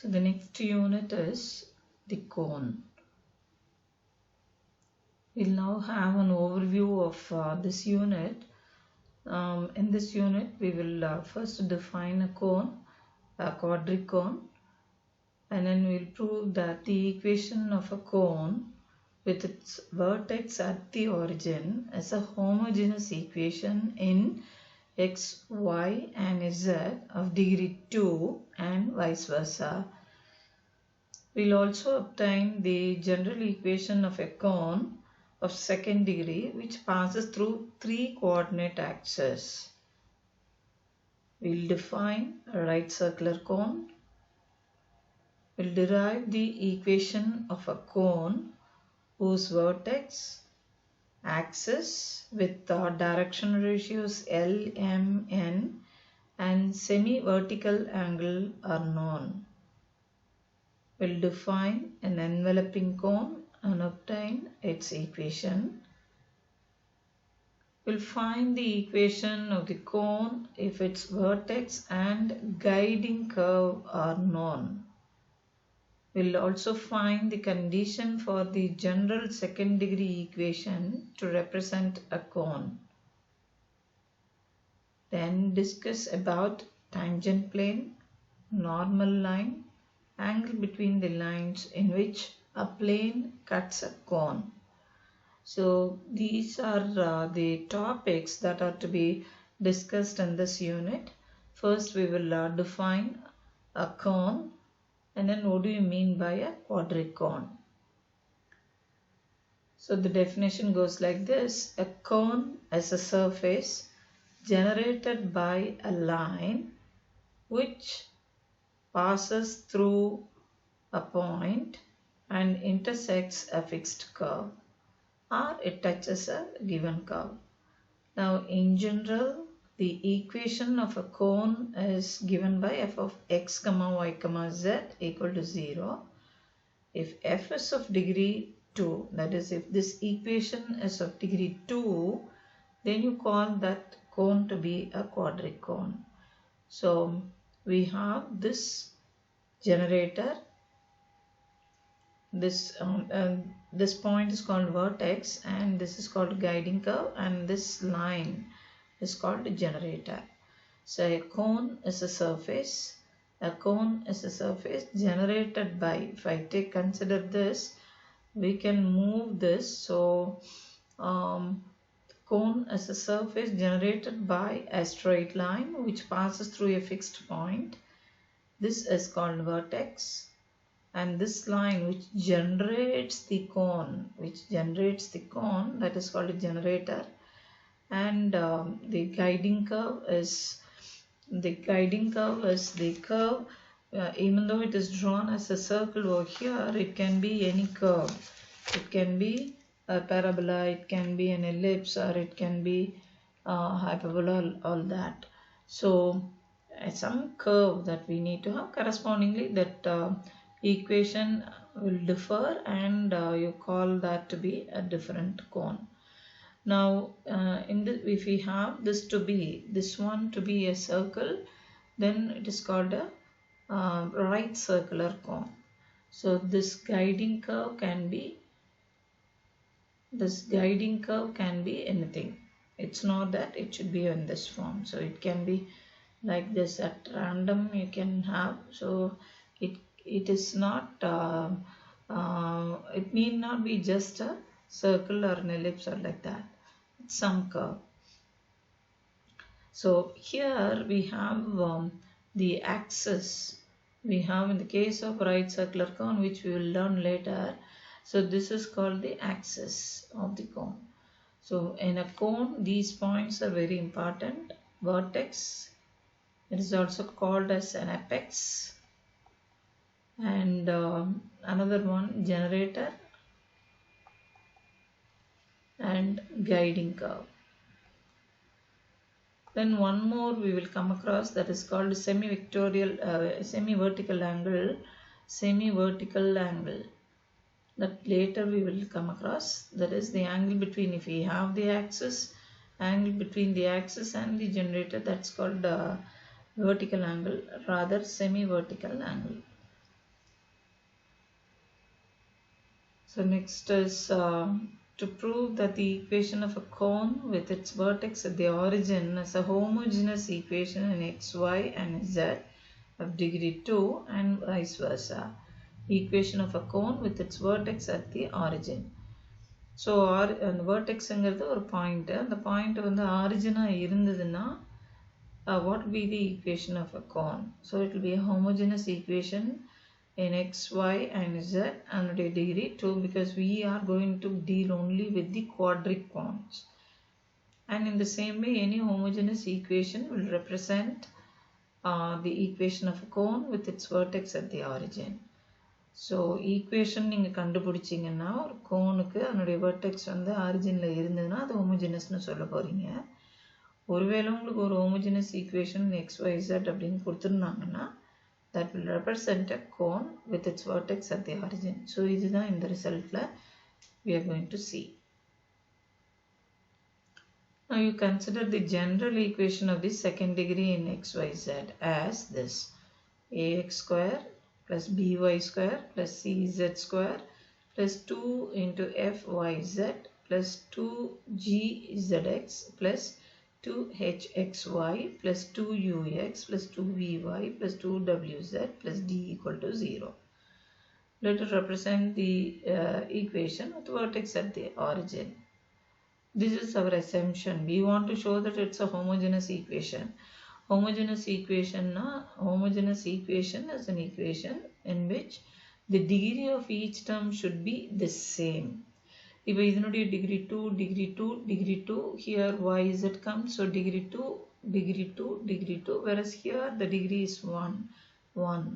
So the next unit is the cone. We'll now have an overview of this unit. In this unit, we will first define a cone, a quadric cone, and then we'll prove that the equation of a cone with its vertex at the origin is a homogeneous equation in x, y and z of degree 2 and vice versa. We'll also obtain the general equation of a cone of second degree which passes through 3 coordinate axes. We'll define a right circular cone. We'll derive the equation of a cone whose vertex, axis with direction ratios L, M, N and semi-vertical angle are known. We'll define an enveloping cone and obtain its equation. We'll find the equation of the cone if its vertex and guiding curve are known. We'll also find the condition for the general second degree equation to represent a cone. Then discuss about tangent plane, normal line, angle between the lines in which a plane cuts a cone. So these are the topics that are to be discussed in this unit. First we will define a cone, and then what do you mean by a quadric cone? So the definition goes like this: a cone is a surface generated by a line which passes through a point and intersects a fixed curve, or it touches a given curve. Now in general, the equation of a cone is given by f of x, y, z equal to 0. If f is of degree 2, that is if this equation is of degree 2, then you call that cone to be a quadric cone. So we have this generator, this point is called vertex, and this is called guiding curve, and this line is called generator. So a cone is a surface. A cone is a surface generated by, if I consider this, we can move this. So cone is a surface generated by a straight line which passes through a fixed point. This is called vertex, and this line which generates the cone, that is called a generator. And the guiding curve is the curve. Even though it is drawn as a circle over here, it can be any curve. It can be a parabola, it can be an ellipse, or it can be hyperbola, all that. So some curve that we need to have, correspondingly that equation will differ, and you call that to be a different cone. Now if we have this one to be a circle, then it is called a right circular cone. So this guiding curve can be anything. It's not that it should be in this form. So it can be like this at random, you can have. So it is not it need not be just a circle or an ellipse or like that. It's some curve. So here we have the axis. We have, in the case of right circular cone, which we will learn later, so this is called the axis of the cone. So in a cone, these points are very important. Vertex, it is also called as an apex, and another one, generator, and guiding curve. Then one more we will come across, that is called semi-vertical angle. That later we will come across. That is the angle between, if we have the axis, angle between the axis and the generator, that's called vertical angle, rather semi-vertical angle. So next is to prove that the equation of a cone with its vertex at the origin is a homogeneous equation in x, y and z of degree 2 and vice versa. Equation of a cone with its vertex at the origin. So அந்த vertexங்கிறது ஒரு point, அந்த point வந்து ஆரிஜினாக இருந்ததுன்னா what will be the equation of a cone? So it will be a homogeneous equation in x, y and z and degree 2 because we are going to deal only with the quadric cones. And in the same way, any homogeneous equation will represent the equation of a cone with its vertex at the origin. So equation நீங்கள் கண்டுபிடிச்சிங்கன்னா ஒரு கோனுக்கு அதனுடைய vertex வந்து ஆரிஜினில் இருந்ததுன்னா அது ஹோமோஜினஸ்னு சொல்ல போகிறீங்க. ஒருவேளை உங்களுக்கு ஒரு homogeneous equation xyz அப்படின்னு கொடுத்துருந்தாங்கன்னா that will represent a cone with its vertex at the origin. So இதுதான் இந்த ரிசல்ட்டில் we are going to see. Now you consider the general equation of the second degree in xyz as this: ax square plus by square plus cz square plus 2 into fyz plus 2gzx plus 2hxy plus 2ux plus 2vy plus 2wz plus d equal to 0. Let it represent the equation with vertex at the origin. This is our assumption. We want to show that it's a homogeneous equation. Homogeneous equation is an equation in which the degree of each term should be the same. If இதனுடைய degree 2, degree 2, degree 2, here yz comes, so degree 2, degree 2, degree 2, whereas here the degree is 1, 1,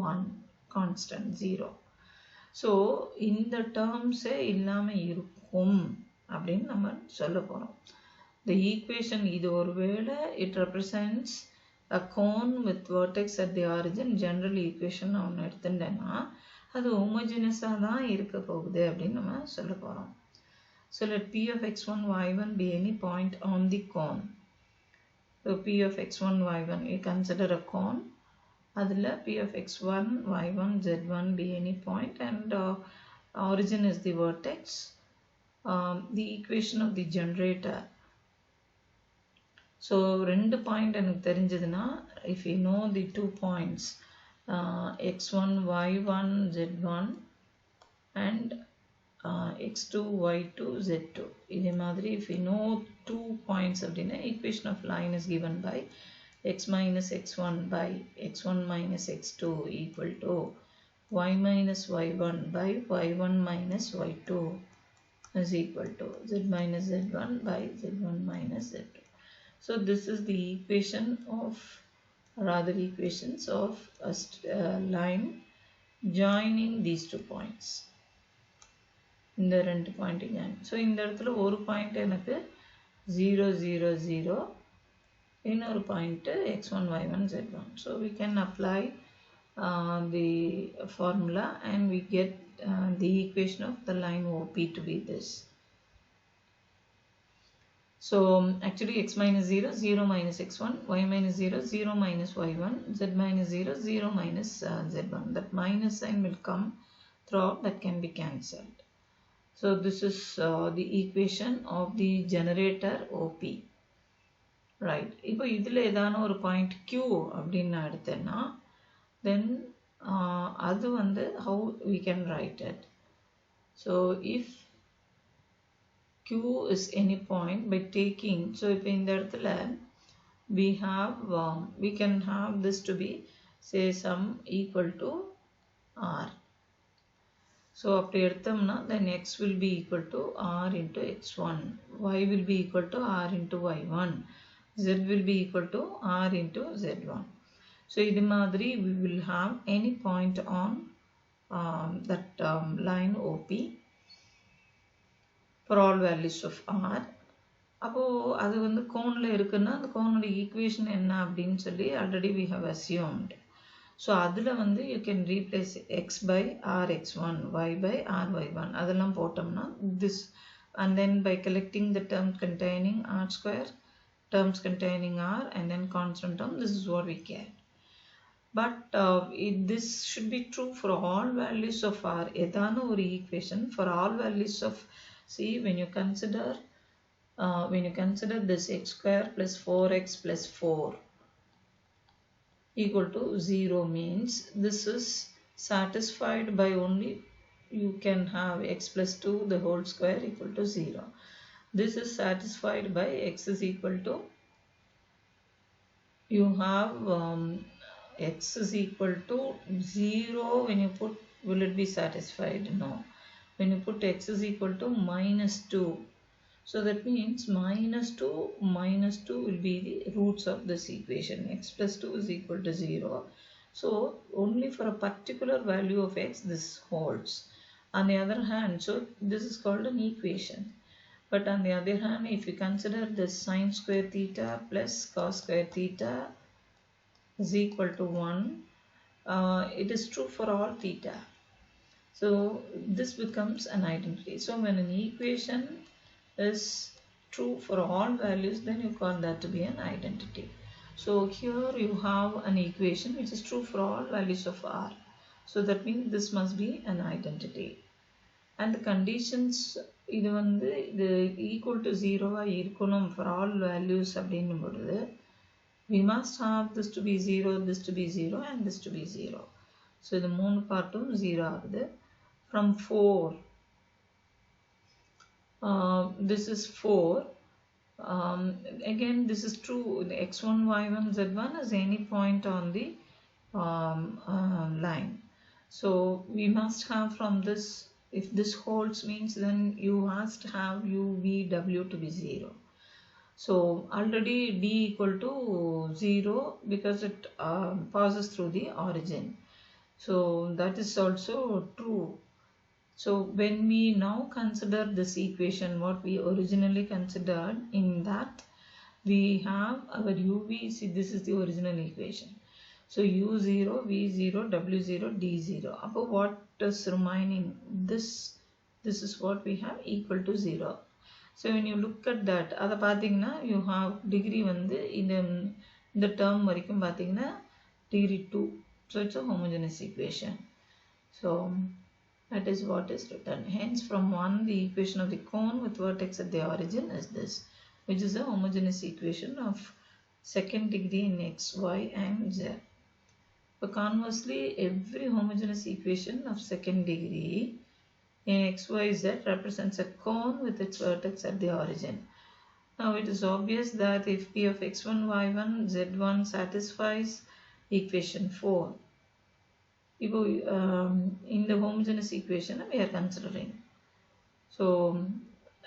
1, constant, 0. So இந்த terms இல்லாமல் இருக்கும் அப்படின்னு நம்ம சொல்ல போகிறோம். The equation இது ஒருவேளை it represents a cone with vertex at the origin, general equation ஒன்று எடுத்துட்டேன்னா அது ஹோமோஜினஸாக தான் இருக்க போகுது அப்படின்னு நம்ம சொல்ல போகிறோம். So let p of x1 y1 be any point on the cone. So p of x1 y1, you consider a cone. அதில் p of x1 y1 z1 be any point and origin is the vertex. The equation of the generator. So ரெண்டு point எனக்கு தெரிஞ்சதுன்னா if you know the 2 points x1 y1 z1 and x2 y2 z2, இதே மாதிரி if you know 2 points அப்படின்னா equation of line is given by x minus x1 by x1 minus x2 equal to y minus y1 by y1 minus y2 is equal to z minus z1 by z1 minus z2. So this is the equation of, rather equations of a line joining these 2 points. இந்த ரெண்டு point again. So இந்த இடத்துல ஒரு point எனக்கு 0 0 0, இன்னொரு point x1 y1 z1. So we can apply the formula and we get the equation of the line OP to be this. So actually x minus 0, 0 minus x1, y minus 0, 0 minus y1, z minus 0, 0 minus z1. That minus sign will come throughout, that can be cancelled. So this is the equation of the generator OP. Right. இப்போ இதில் ஏதான ஒரு point Q அப்படின்னு நான் எடுத்தேன்னா then அது வந்து how we can write it. So if Q is any point by taking, so இப்போ இந்த இடத்துல we can have this to be say some equal to R. So அப்படி எடுத்தோம்னா then x will be equal to R into x1, y will be equal to R into y1, z will be equal to R into z1. So இது மாதிரி we will have any point on that line OP for all values of R. அப்போது அது வந்து கோனில் இருக்குன்னா அந்த கோனோட equation என்ன அப்படின்னு சொல்லி already we have assumed. So அதில் வந்து you can replace x by r x1, y by r y1 அதெல்லாம் போட்டோம்னா this, and then by collecting the terms containing r square, terms containing r and then constant term, this is what we get. but this should be true for all values of r. ஏதான ஒரு equation for all values of, see, when you consider this x square plus 4x plus 4 equal to 0 means this is satisfied by only, you can have x plus 2 the whole square equal to 0. This is satisfied by x is equal to, you have x is equal to 0 when you put, will it be satisfied? No. When you put x is equal to minus 2, so that means minus 2 will be the roots of this equation. X plus 2 is equal to 0. So only for a particular value of x this holds. On the other hand, so this is called an equation. But on the other hand, if you consider the sine square theta plus cos square theta is equal to 1, it is true for all theta. So this becomes an identity. So when an equation is true for all values, then you call that to be an identity. So here you have an equation which is true for all values of r. So that means this must be an identity. And the conditions, இது வந்து இது equal to 0 இருக்கணும் for all values அப்படின்னும் பொழுது, we must have this to be 0, this to be 0 and this to be 0. So the மூணு பார்ட்டும் 0 ஆகுது. From 4, this is 4. Again this is true, the x1, y1, z1 is any point on the line. So we must have from this, if this holds means then you must have u, v, w to be 0. So already d equal to 0 because it passes through the origin. So that is also true. So when we now consider this equation, what we originally considered, in that we have our uv, see this is the original equation. So u0, v0, w0, d0. Above what is remaining, this is what we have equal to 0. So when you look at that, அதை பார்த்தீங்கன்னா you have degree வந்து இந்த term வரைக்கும் பார்த்தீங்கன்னா degree 2. So it's a homogeneous equation. So that is what is written. Hence from 1 the equation of the cone with vertex at the origin is this, which is a homogeneous equation of second degree in x, y and z. But conversely, every homogeneous equation of second degree in x, y, z represents a cone with its vertex at the origin. Now it is obvious that if p of x1, y1, z1 satisfies equation 4, in the homogeneous equation we are considering. So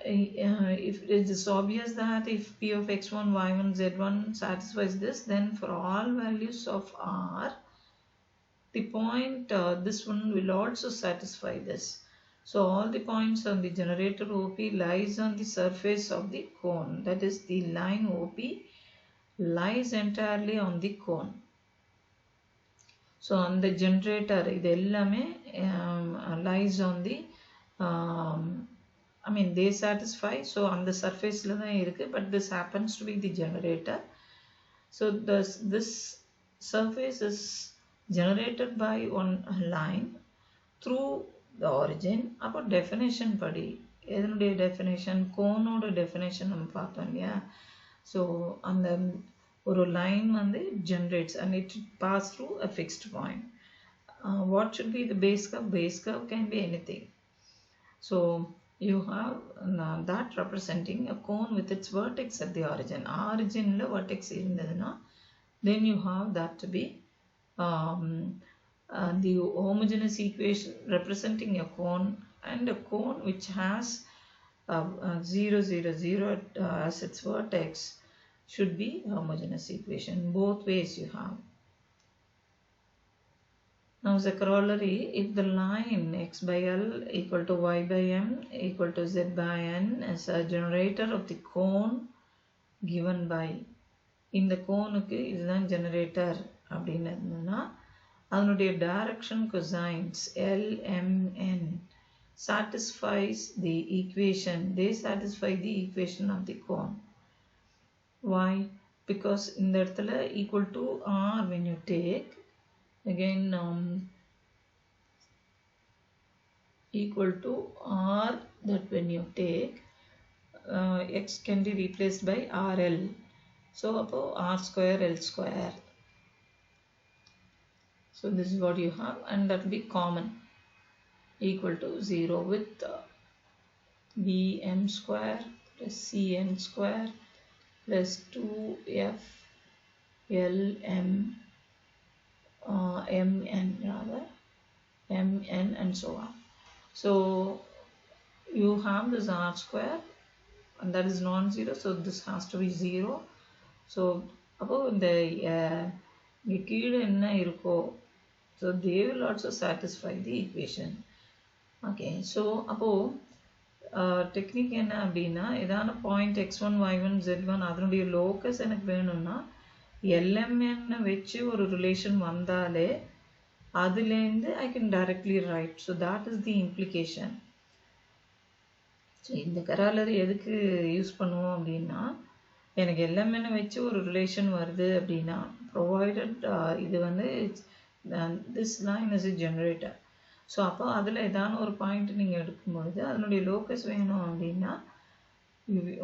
if it is obvious that if p of x1, y1, z1 satisfies this, then for all values of r, the point this one will also satisfy this. So all the points on the generator OP lies on the surface of the cone. That is, the line OP lies entirely on the cone. So on the generator, இது எல்லாமே lies on the, I mean they satisfy. So on the surface la தான் இருக்கு, but this happens to be the generator. So this surface is generated by one line through the origin. About definition padi, எதனுடைய definition, கோனோட definition நம்ம பார்த்தோம் இல்லையா. So அந்த ஒரு line வந்து generates and it pass through a fixed point. What should be the base curve? Base curve can be anything. So you have that representing a cone with its vertex at the origin. Origin la vertex irundaduna, then you have that to be the homogeneous equation representing a cone, and a cone which has 0, 0, 0 as its vertex should be homogeneous equation. Both ways you have. Now the corollary, if the line x by l equal to y by m equal to z by n is a generator of the cone given by, in the cone க்கு இதுதான் generator அப்படின்னு இருந்ததுன்னா, அதனுடைய direction cosines l, m, n satisfies the equation. They satisfy the equation of the cone. Why? Because இந்த இடத்துல equal to r when you take, again equal to r, that when you take x can be replaced by rl. So above r square l square. So this is what you have, and that will be common, equal to 0 with bm square plus cn square plus 2f lm mn rather mn and so on. So you have this r square and that is non-zero, so this has to be 0. So above the so they will also satisfy the equation. Okay, so above technique என்ன அப்படின்னா, ஏதான point x1 y1 z1 அதனுடைய locus எனக்கு வேணும்னா lmn வச்சு ஒரு relation வந்தாலே அதுலேருந்து I can directly write. So that is the implication. So இந்த corollary எதுக்கு யூஸ் பண்ணுவோம் அப்படின்னா, எனக்கு lmn வச்சு ஒரு ரிலேஷன் வருது அப்படின்னா, ப்ரொவைடட் இது வந்து this line is a generator. So அப்போ அதில் ஏதான ஒரு பாயிண்ட் நீங்கள் எடுக்கும்பொழுது அதனுடைய லோக்கஸ் வேணும் அப்படின்னா,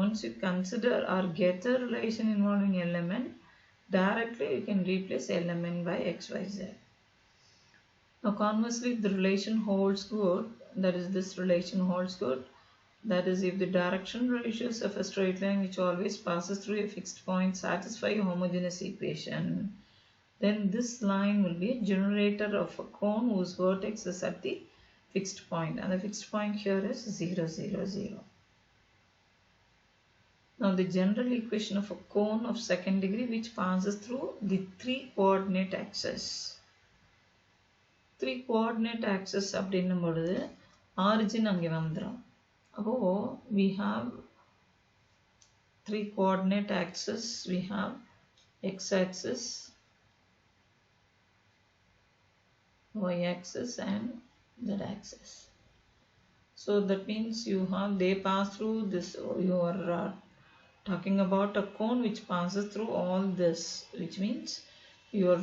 once you consider or get a relation involving lmn, directly you can replace lmn by xyz. Now conversely, if the relation holds good, that is this relation holds good, that is if the direction ratios of a straight line which always passes through a fixed point satisfy a homogeneous equation, then this line will be a generator of a cone whose vertex is at the fixed point, and the fixed point here is 0, 0, 0. Now the general equation of a cone of second degree which passes through the 3 coordinate axis. 3 coordinate axis அப்படின்னும் பொழுது origin அங்கே வந்துரும். அப்போ we have 3 coordinate axis, we have x axis, y axis and z axis. So that means you have, they pass through this, you are talking about a cone which passes through all this, which means your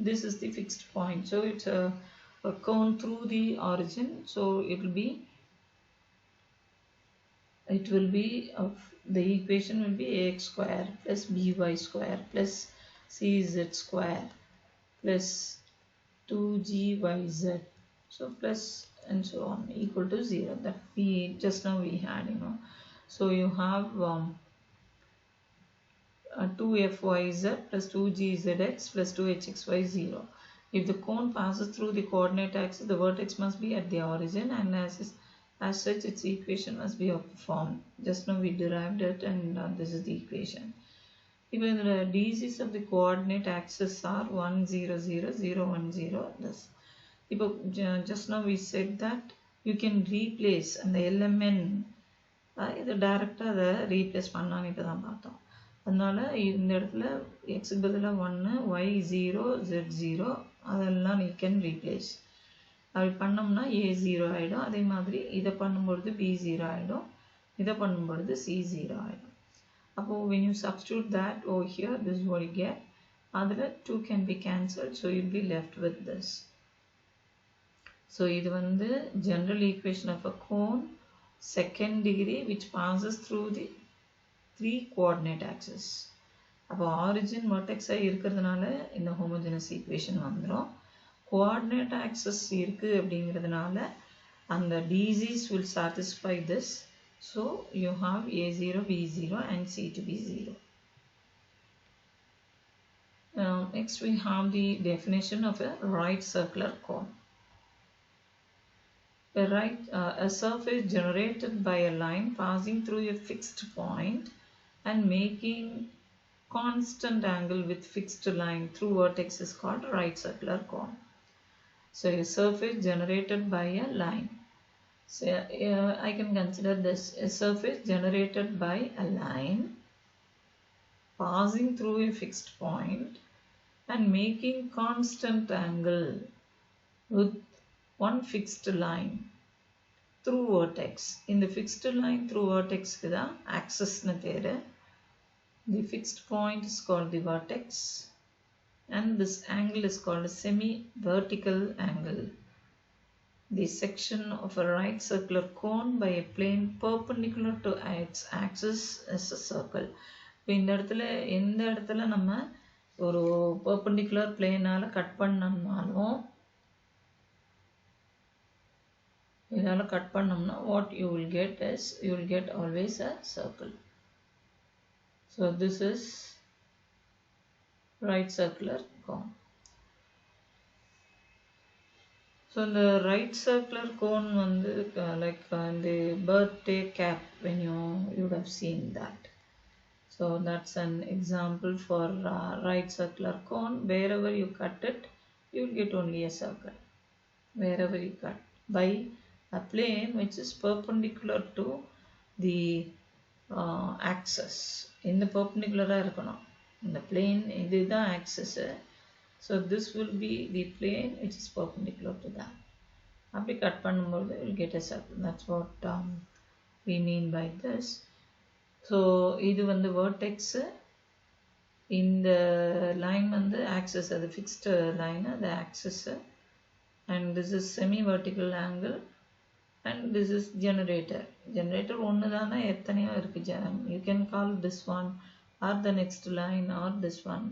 this is the fixed point. So it's a cone through the origin, so it will be of the equation will be ax square plus by square plus cz square plus 2gyz, so plus and so on, equal to 0. That we just now we had, so you have 2fyz plus 2gzx plus 2hxy0. If the cone passes through the coordinate axis, the vertex must be at the origin, and as such its equation must be of the form. Just now we derived it, and this is the equation. Even the DCs of the coordinate axis are 1, 0, 0, 0, 1, 0. This. Just now we said that you can replace and the lmn இதை டைரெக்டாக அதை replace பண்ணலான்னு இப்போ தான் பார்த்தோம். அதனால் இந்த இடத்துல எக்ஸுக்கு பதிலாக 1, y 0, z 0 அதெல்லாம் you can replace. அப்படி பண்ணோம்னா a 0 ஆகிடும். அதே மாதிரி இதை பண்ணும்பொழுது b 0 ஆகிடும், இதை பண்ணும்பொழுது c 0 ஆகிடும். அப்போது when you substitute that over here, this is what you get. அதில் 2 can be cancelled, so you'll be left with this. So இது வந்து general equation of a cone second degree which passes through the 3 coordinate axis. அப்போ origin vertex இருக்கிறதுனால இந்த homogeneous equation வந்துடும். coordinate axis இருக்கு அப்படிங்கிறதுனால அந்த DCs will satisfy this. So you have a0, b0 and c to be 0. Next we have the definition of a right circular cone. A surface generated by a line passing through a fixed point and making constant angle with fixed line through vertex is called a right circular cone. So a surface generated by a line. So I can consider this a surface generated by a line passing through a fixed point and making constant angle with one fixed line through vertex. In the fixed line through vertex kuda axis na peru. The fixed point is called the vertex and this angle is called a semi-vertical angle. The section of a right circular cone by a plane perpendicular to its axis is a circle. இந்த இடத்துல நம்ம ஒரு perpendicular planeனால cut பண்ணோம்னாலும் இதால cut பண்ணோம்னா what you will get is you will get always a circle. So this is right circular cone. So the right circular cone வந்து like the birthday cap when you would have seen that. So that's an example for right circular cone. Wherever you cut it, you will get only a circle. Wherever you cut by a plane which is perpendicular to the axis. In the perpendicular இருக்கணும். In the plane இதுதான் axis. So this will be the plane which is perpendicular to that. அப்படி cut பண்ணும்போது you will get a circle. That's what we mean by this. So இது வந்து vertex. இந்த line வந்து axis, அது fixed line, the axis. And this is semi-vertical angle. And this is generator. Generator ஒன்று தானே எத்தனையோ இருக்கு. You can call this one or the next line or this one.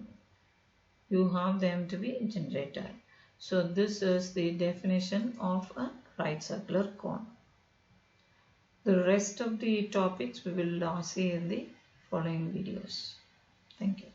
You have them to be generator. So this is the definition of a right circular cone. The rest of the topics we will see in the following videos. Thank you.